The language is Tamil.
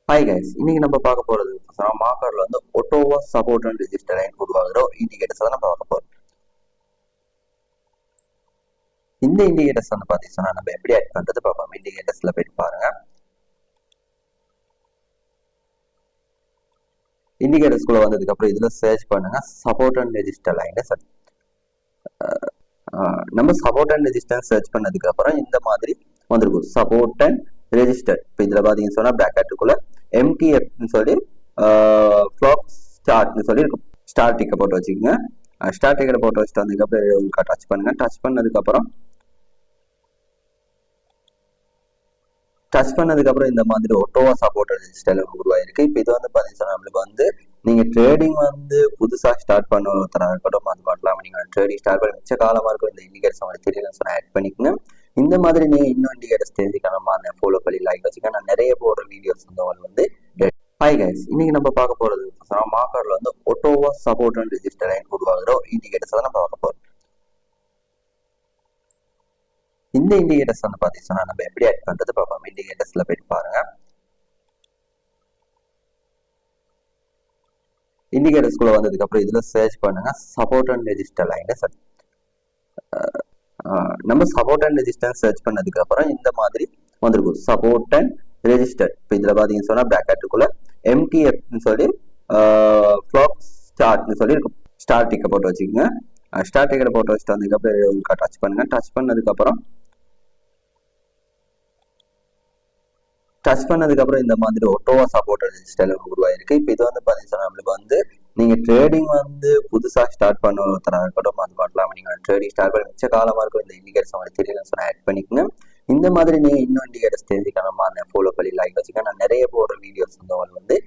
ஹாய் கைஸ், இன்னைக்கு நம்ம பார்க்க போறது மார்க்கெட்ல வந்து Ottawa support and register line உருவாகிற இண்டிகேட்டர்ஸ் தான் நம்ம பார்க்க போறோம். இந்த இண்டிகேட்டர்ஸ் வந்து பாத்தீங்கன்னா நம்ம எப்படி ஆட் பண்றது பார்ப்போம். இண்டிகேட்டர்ஸ்ல போய் பாருங்க. இண்டிகேட்டர்ஸ்குள்ள வந்ததுக்கு அப்புறம் இதுல சர்ச் பண்ணுங்க சப்போர்ட் அண்ட் ரெஜிஸ்டர் லைன். நம்ம சப்போர்ட் அண்ட் ரெஜிஸ்டர் சர்ச் பண்ணதுக்கு அப்புறம் இந்த மாதிரி வந்திருக்கும் சப்போர்ட் அண்ட் ரெஜிஸ்டர். இப்போ இதுல பாத்தீங்கன்னு சொன்னா பிராக்கெட்டுக்குள்ள எம்டிஎஃப்னு சொல்லி ஃபிளாக் ஸ்டார்ட்னு சொல்லி இருக்கும். ஸ்டார் டிக்கை போட்டு வச்சுக்கோங்க. ஸ்டார் டிக்கெட் போட்டு வச்சுட்டு வந்ததுக்கப்புறம் டச் பண்ணுங்க. டச் பண்ணதுக்கப்புறம் இந்த மாதிரி ஒட்டோவா சப்போர்ட் ரெஜிஸ்டர் உருவாயிருக்கு. இப்போ இது வந்து பாத்தீங்கன்னா நம்மளுக்கு வந்து நீங்க ட்ரேடிங் வந்து புதுசா ஸ்டார்ட் பண்ண ஒருத்தராக இருக்கட்டும், அது மட்டும் இல்லாமல் நீங்க ட்ரேடிங் ஸ்டார்ட் பண்ணி மிச்ச காலமா இருக்கும் இந்த இண்டிகேட்டர்ஸ் உங்களுக்கு தெரியலன்னு சொன்னா ஆட் பண்ணிக்கங்க. இந்த மாதிரி நீங்க இன்னும் இண்டிகேட்டர்ஸ் தெரிஞ்சுக்கணுமா அந்த ஃபாலோ பண்ணி லைக் வச்சுக்க. நான் நிறைய போடுற வீடியோஸ் வந்து ஹாய் கைஸ், இன்னைக்கு நம்ம பார்க்க போறது மார்க்கெட்ல வந்து Ottawa support and register line உருவாகிற இண்டிகேட்டர்ஸ் தான் நம்ம பார்க்க போறோம். இந்த இண்டிகேட்டர்ஸ் வந்து பாத்தீங்கன்னா நம்ம எப்படி ஆட் பண்றது பார்ப்போம். இண்டிகேட்டர்ஸ்ல போய் பாருங்க. இண்டிகேட்டர்ஸ்குள்ள வந்ததுக்கு அப்புறம் இதுல சர்ச் பண்ணுங்க சப்போர்ட் அண்ட் ரெஜிஸ்டர் லைன். நம்ம சப்போர்ட் அண்ட் ரெஜிஸ்டர் சர்ச் பண்ணதுக்கு அப்புறம் இந்த மாதிரி வந்திருக்கும் சப்போர்ட் அண்ட் ரெஜிஸ்டர். இப்போ இதுல பாத்தீங்கன்னு சொன்னா பிராக்கெட்டுக்குள்ள எம்டிஎஃப்னு சொல்லி ஃபிளாக் ஸ்டார்ட்னு சொல்லி இருக்கும். ஸ்டார் டிக்கை போட்டு வச்சுக்கோங்க. ஸ்டார் டிக்கெட் போட்டு வச்சுட்டு வந்ததுக்கப்புறம் டச் பண்ணுங்க. டச் பண்ணதுக்கப்புறம் இந்த மாதிரி ஒட்டோவா சப்போர்ட் ரெஜிஸ்டர் உருவாயிருக்கு. இப்போ இது வந்து பாத்தீங்கன்னா நம்மளுக்கு வந்து நீங்க ட்ரேடிங் வந்து புதுசா ஸ்டார்ட் பண்ண ஒருத்தராக இருக்கட்டும், அது மட்டும் இல்லாமல் நீங்க ட்ரேடிங் ஸ்டார்ட் பண்ணி மிச்ச காலமா இருக்கும் இந்த இண்டிகேட்டர்ஸ் உங்களுக்கு தெரியலன்னு சொன்னா ஆட் பண்ணிக்கங்க. இந்த மாதிரி நீங்க இன்னும் இண்டிகேட்டர்ஸ் தெரிஞ்சுக்கணுமா அந்த ஃபாலோ பண்ணி லைக் வச்சுக்க. நான் நிறைய போடுற வீடியோஸ் வந்து